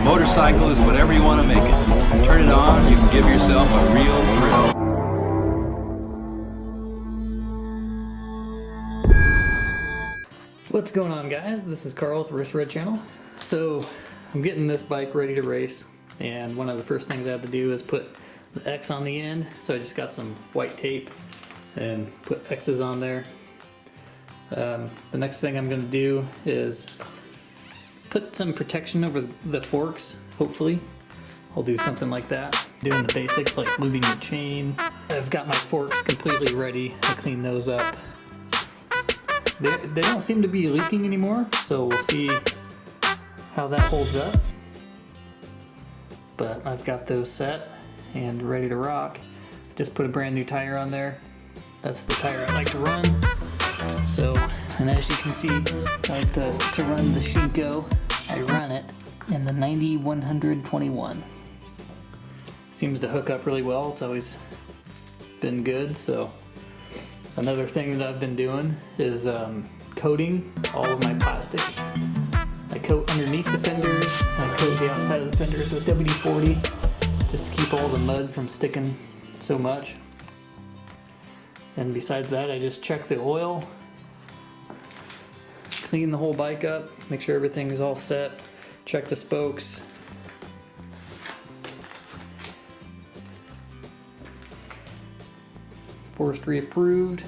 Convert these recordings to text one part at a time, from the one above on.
motorcycle is whatever you want to make it. Turn it on, you can give yourself a real thrill. What's going on, guys? This is Carl with the RacerRed channel. So I'm getting this bike ready to race, and one of the first things I have to do is put the X on the end. So I just got some white tape and put X's on there. The next thing I'm going to do is put some protection over the forks, hopefully. I'll do something like that. Doing the basics like lubing the chain. I've got my forks completely ready to clean those up. They don't seem to be leaking anymore, so we'll see how that holds up. But I've got those set and ready to rock. Just put a brand new tire on there. That's the tire I like to run. So, and as you can see, I like to run the Shinko. I run it in the 90-121. Seems to hook up really well. It's always been good. So another thing that I've been doing is coating all of my plastic. I coat underneath the fenders, I coat the outside of the fenders with WD-40 just to keep all the mud from sticking so much. And besides that, I just check the oil, clean the whole bike up, make sure everything is all set, check the spokes. Forestry approved.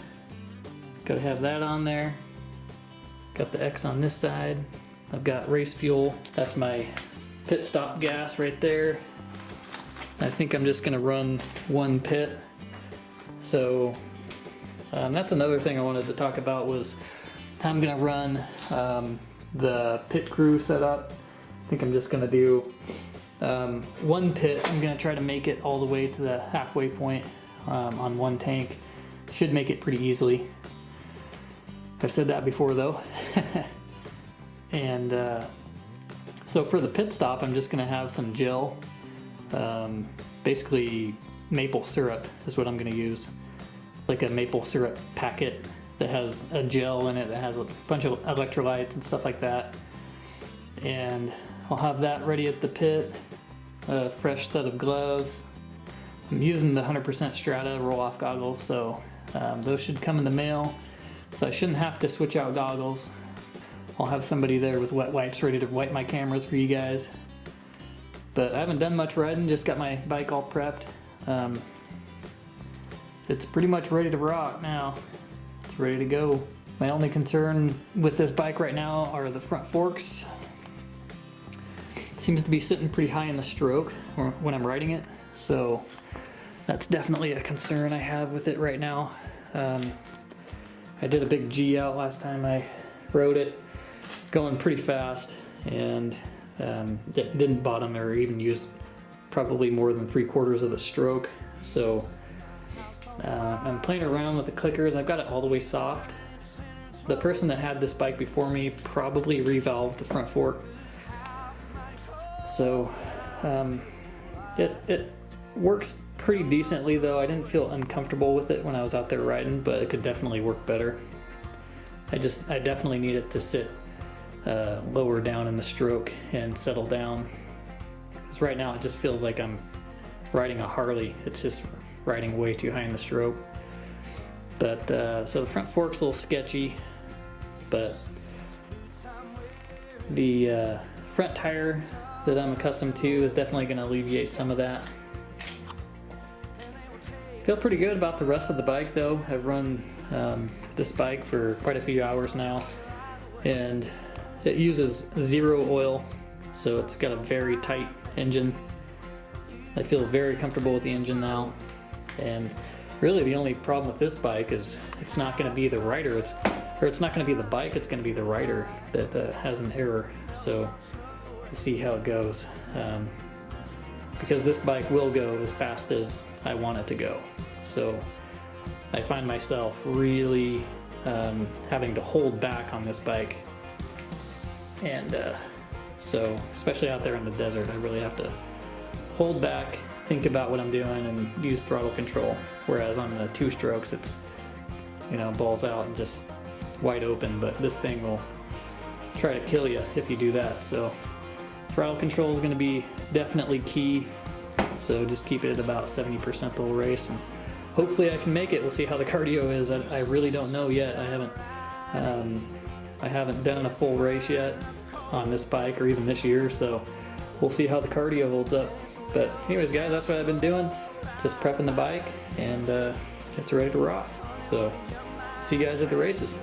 Gotta have that on there. Got the X on this side. I've got race fuel. That's my pit stop gas right there. I think I'm just gonna run one pit. So that's another thing I wanted to talk about was how I'm gonna run the pit crew setup. I think I'm just gonna do one pit. I'm gonna try to make it all the way to the halfway point on one tank. Should make it pretty easily. I've said that before though. And so for the pit stop, I'm just gonna have some gel. Basically maple syrup is what I'm gonna use. Like a maple syrup packet that has a gel in it that has a bunch of electrolytes and stuff like that. And I'll have that ready at the pit. A fresh set of gloves. I'm using the 100% Strata roll-off goggles, so those should come in the mail. So I shouldn't have to switch out goggles. I'll have somebody there with wet wipes ready to wipe my cameras for you guys. But I haven't done much riding, just got my bike all prepped. It's pretty much ready to rock now. It's ready to go. My only concern with this bike right now are the front forks. It seems to be sitting pretty high in the stroke when I'm riding it, so that's definitely a concern I have with it right now. I did a big G out last time I rode it, going pretty fast, and it didn't bottom or even use probably more than 3/4 of the stroke. So I'm playing around with the clickers. I've got it all the way soft. The person that had this bike before me probably revalved the front fork. So it works pretty decently though. I didn't feel uncomfortable with it when I was out there riding, but it could definitely work better. I definitely need it to sit lower down in the stroke and settle down. Because right now it just feels like I'm riding a Harley. It's just riding way too high in the stroke. But so the front fork's a little sketchy, but the front tire that I'm accustomed to is definitely going to alleviate some of that. Feel pretty good about the rest of the bike though. I've run this bike for quite a few hours now, and it uses 0 oil, so it's got a very tight engine. I feel very comfortable with the engine now, and really the only problem with this bike is it's not going to be the rider, it's not going to be the bike, it's going to be the rider that has an error. So we'll see how it goes, because this bike will go as fast as I want it to go. So I find myself really having to hold back on this bike, and so especially out there in the desert, I really have to hold back, think about what I'm doing, and use throttle control. Whereas on the 2 strokes, it's, you know, balls out and just wide open, but this thing will try to kill you if you do that. So Throttle control is going to be definitely key, so just keep it at about 70% the whole race, and hopefully I can make it. We'll see how the cardio is. I really don't know yet. I haven't done a full race yet on this bike or even this year, so we'll see how the cardio holds up. But anyways, guys, that's what I've been doing, just prepping the bike, and it's ready to rock. So see you guys at the races.